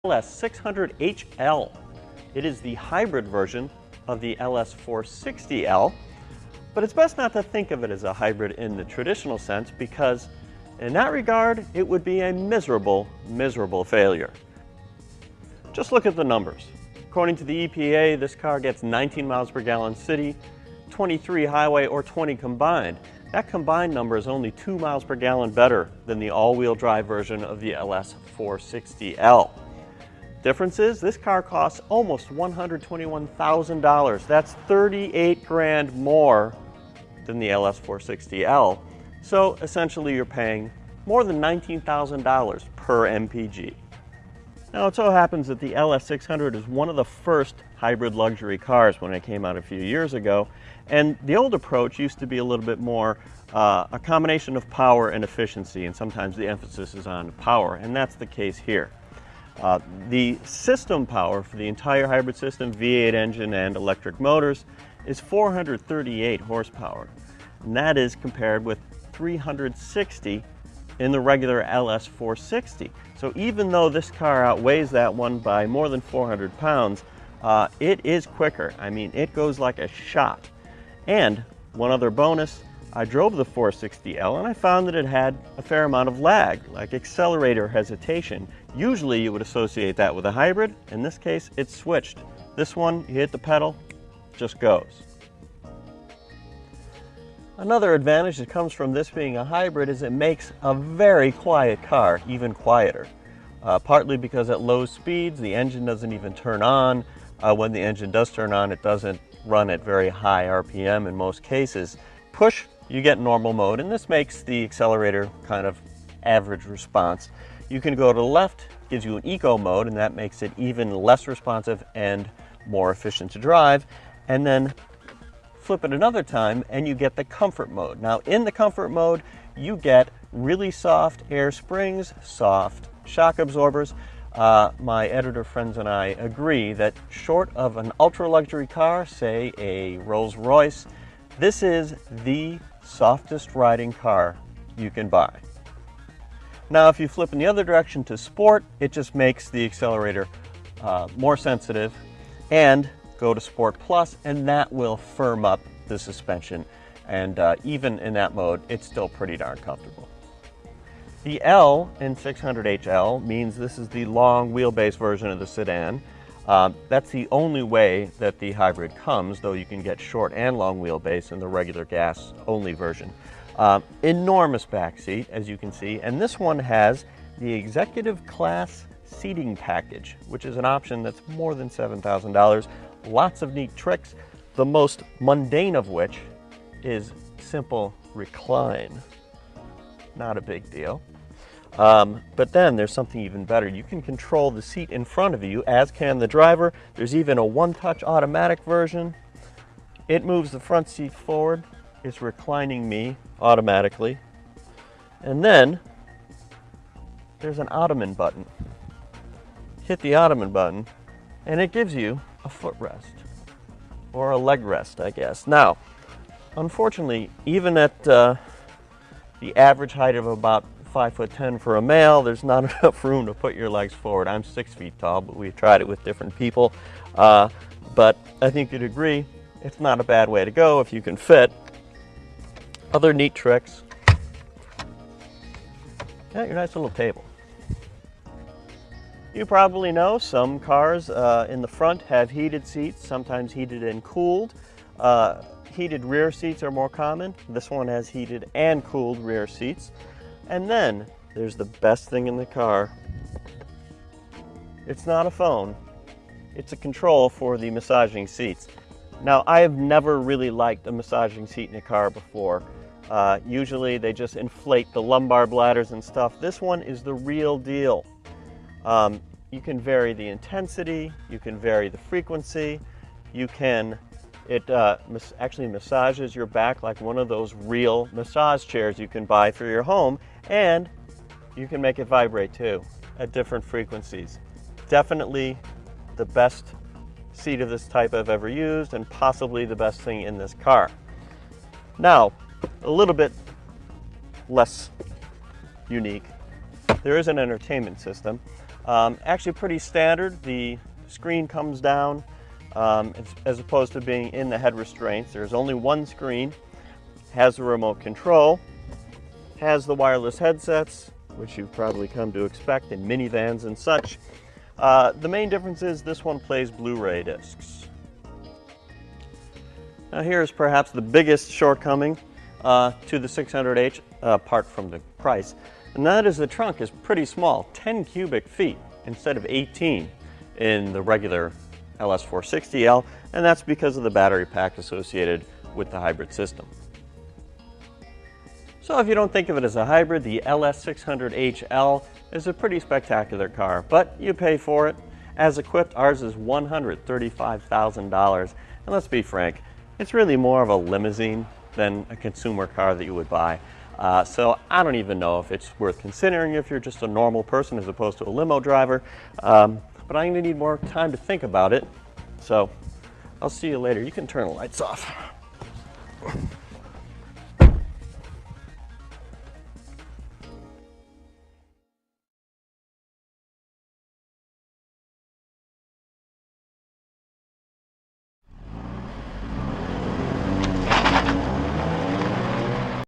LS600hL. It is the hybrid version of the LS460L, but it's best not to think of it as a hybrid in the traditional sense because in that regard, it would be a miserable, miserable failure. Just look at the numbers. According to the EPA, this car gets 19 miles per gallon city, 23 highway, or 20 combined. That combined number is only 2 miles per gallon better than the all-wheel drive version of the LS460L. Difference is this car costs almost $121,000. That's 38 grand more than the LS460L. So essentially you're paying more than $19,000 per MPG. Now it so happens that the LS600 is one of the first hybrid luxury cars when it came out a few years ago, and the old approach used to be a little bit more a combination of power and efficiency, and sometimes the emphasis is on power, and that's the case here. The system power for the entire hybrid system, V8 engine and electric motors, is 438 horsepower, and that is compared with 360 in the regular LS460. So even though this car outweighs that one by more than 400 pounds, it is quicker. I mean, it goes like a shot. And one other bonus, I drove the 460L and I found that it had a fair amount of lag, like accelerator hesitation. Usually you would associate that with a hybrid. In this case, it's switched. This one, you hit the pedal, just goes. Another advantage that comes from this being a hybrid is it makes a very quiet car even quieter. Partly because at low speeds, the engine doesn't even turn on. When the engine does turn on, it doesn't run at very high RPM in most cases. Push, you get normal mode, and this makes the accelerator kind of average response. You can go to the left, gives you an eco mode, and that makes it even less responsive and more efficient to drive. And then flip it another time and you get the comfort mode. Now in the comfort mode, you get really soft air springs, soft shock absorbers. My editor friends and I agree that short of an ultra luxury car, say a Rolls Royce, this is the softest riding car you can buy. Now if you flip in the other direction to sport, it just makes the accelerator more sensitive, and go to Sport Plus, and that will firm up the suspension. And even in that mode, it's still pretty darn comfortable. The L in 600hL means this is the long wheelbase version of the sedan. That's the only way that the hybrid comes, though you can get short and long wheelbase in the regular gas-only version. Enormous back seat, as you can see, and this one has the executive class seating package, which is an option that's more than $7,000. Lots of neat tricks, the most mundane of which is simple recline. Not a big deal. But then there's something even better. You can control the seat in front of you, as can the driver. There's even a one-touch automatic version. It moves the front seat forward. It's reclining me automatically. And then there's an ottoman button. Hit the ottoman button and it gives you a footrest, or a leg rest, I guess. Now, unfortunately, even at the average height of about 5'10" for a male, there's not enough room to put your legs forward. I'm 6 feet tall, but we've tried it with different people. But I think you'd agree, it's not a bad way to go if you can fit. Other neat tricks. Got your nice little table. You probably know some cars in the front have heated seats, sometimes heated and cooled. Heated rear seats are more common. This one has heated and cooled rear seats. And then there's the best thing in the car. It's not a phone, it's a control for the massaging seats. Now, I have never really liked a massaging seat in a car before. Usually they just inflate the lumbar bladders and stuff. This one is the real deal. You can vary the intensity, you can vary the frequency, it actually massages your back like one of those real massage chairs you can buy for your home, and you can make it vibrate too at different frequencies. Definitely the best seat of this type I've ever used, and possibly the best thing in this car. Now, a little bit less unique, there is an entertainment system. Actually pretty standard. The screen comes down as opposed to being in the head restraints. There's only one screen, has a remote control, has the wireless headsets, which you've probably come to expect in minivans and such. The main difference is this one plays Blu-ray discs. Now here's perhaps the biggest shortcoming to the 600H, apart from the price, and that is the trunk is pretty small, 10 cubic feet instead of 18 in the regular LS600hL, and that's because of the battery pack associated with the hybrid system. So if you don't think of it as a hybrid, the LS600hL is a pretty spectacular car, but you pay for it. As equipped, ours is $135,000, and let's be frank, it's really more of a limousine than a consumer car that you would buy. So I don't even know if it's worth considering if you're just a normal person as opposed to a limo driver, but I'm going to need more time to think about it. So I'll see you later. You can turn the lights off.